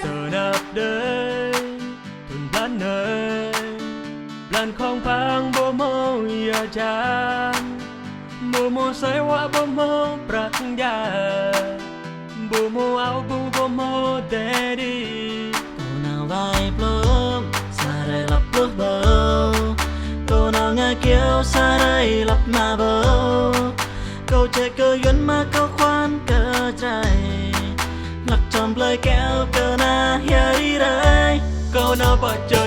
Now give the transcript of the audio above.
giờ nạp đây thuần plan nơi plan không phang bố mô ya chan bố mô say hoa bố mô prak ya bố mô áo bố mô tê đi câu nào vai plum xa đây lặp bước bầu câu nào nghe kêu xa đây lặp mà bầu câu chạy cơ duyên mà câu khoan cơ chạy lặc tròn lời kéo cơ na hi đi đây câu nào bỏ chờ